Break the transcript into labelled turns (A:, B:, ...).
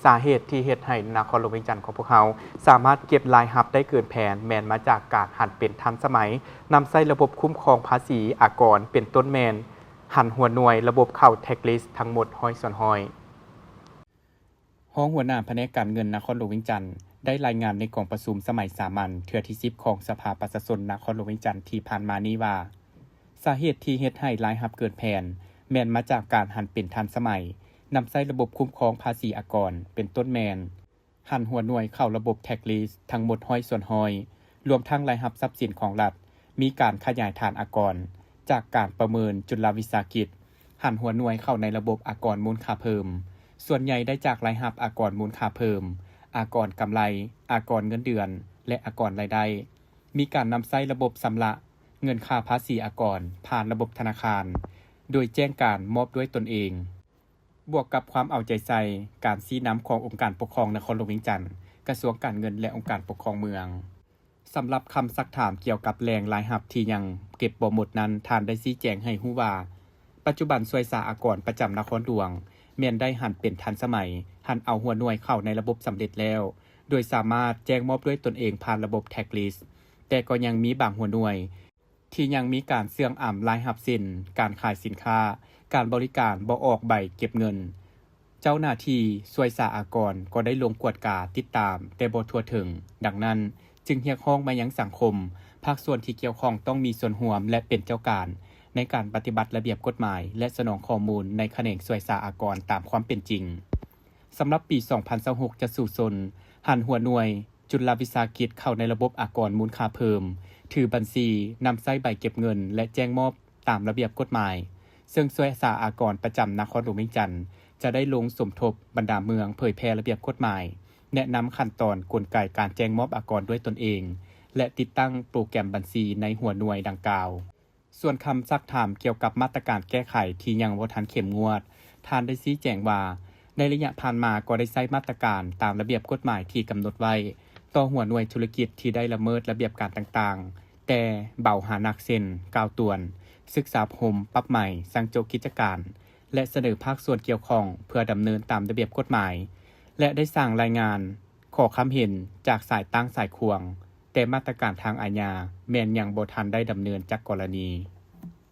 A: สาเหตุที่เฮ็ดให้นครหลวงเวียงจันทน์ของพวกเราสามารถเก็บรายรับได้เกินแผนแม่นมาจากการหันเป็นทันสมัยนำใช้ระบบคุ้มครองภาษีอากรเป็นต้นแม่นหันหัวหน่วยระบบเข้าแท็กลิสต์ทั้งหมด100ส่วน100ห้องหัวหน้าแผนกการเงินนครหลวงเวียงจันทน์ได้รายงานในกองประชุมสมัยสามัญเทื่อที่10ของสภาประชาชนนครหลวงเวียงจันทน์ที่ผ่านมานี้ว่าสาเหตุที่เฮ็ดให้รายรับเกินแผนแม่นมาจากการหันเป็นทันสมัยนำใช้ระบบคุ้มครองภาษีอากรเป็นต้นแมนหันหัวหน่วยเข้าระบบแท็กลิสต์ทั้งหมด100ส่วน100รวมทั้งรายรับทรัพย์สินของรัฐมีการขยายฐานอากรจากการประเมินจุลวิสาหกิจหันหัวหน่วยเข้าในระบบอากรมูลค่าเพิ่มส่วนใหญ่ได้จากรายรับอากรมูลค่าเพิ่มอากรกำไรอากรเงินเดือนและอากรรายได้มีการนำใช้ระบบสำระเงินค่าภาษีอากรผ่านระบบธนาคารโดยแจ้งการมอบด้วยตนเองบวกกับความเอาใจใส่การชี้นำขององค์การปกครองนครหลวงเวียงจันทน์กระทรวงการเงินและองค์การปกครองเมืองสำหรับคำซักถามเกี่ยวกับแหล่งรายรับที่ยังเก็บบ่หมดนั้นท่านได้ชี้แจงให้ฮู้ว่าปัจจุบันสวยสาอากรประจำนครหลวงแม่นได้หันเป็นทันสมัยหันเอาหัวหน่วยเข้าในระบบสำเร็จแล้วโดยสามารถแจ้งมอบด้วยตนเองผ่านระบบแท็กลิสต์แต่ก็ยังมีบางหัวหน่วยที่ยังมีการเสื่องอ่ำรายรับสินการขายสินค้าการบริการบ่ออกใบเก็บเงินเจ้าหน้าที่สวยสาอากรก็ได้ลงกวดกาติดตามแต่บ่ทั่วถึงดังนั้นจึงเรียกร้องมายังสังคมภาคส่วนที่เกี่ยวข้องต้องมีส่วนร่วมและเป็นเจ้าการในการปฏิบัติระเบียบกฎหมายและสนองข้อมูลในแขนงสวยสาอากรตามความเป็นจริงสำหรับปี 2026 จะสู่สนหันหัวหน่วยจุลวิสาหกิจเข้าในระบบอากรมูลค่าเพิ่มถือบัญชีนำใช้ใบเก็บเงินและแจ้งมอบตามระเบียบกฎหมายซึ่งสวยสาอากรประจำนครหลวงเวียงจันทน์จะได้ลงสมทบบรรดาเมืองเผยแพร่ระเบียบกฎหมายแนะนำขั้นตอนกลไกการแจ้งมอบอากรด้วยตนเองและติดตั้งโปรแกรมบัญชีในหัวหน่วยดังกล่าวส่วนคำซักถามเกี่ยวกับมาตรการแก้ไขที่ยังบ่ทันเข้มงวดท่านได้ชี้แจงว่าในระยะผ่านมาก็ได้ใช้มาตรการตามระเบียบกฎหมายที่กำหนดไว้ต่อหัวหน่วยธุรกิจที่ได้ละเมิดระเบียบการต่างๆแต่เบาหานักเซ็นกาวตวนศึกษาพรมปรับใหม่สั่งโจกิจการและเสนอภาคส่วนเกี่ยวข้องเพื่อดำเนินตามระเบียบกฎหมายและได้สร้างรายงานขอความเห็นจากสายตั้งสายควงแต่มาตรการทางอาญาแม้นยังบ่ทันได้ดำเนินจากกรณี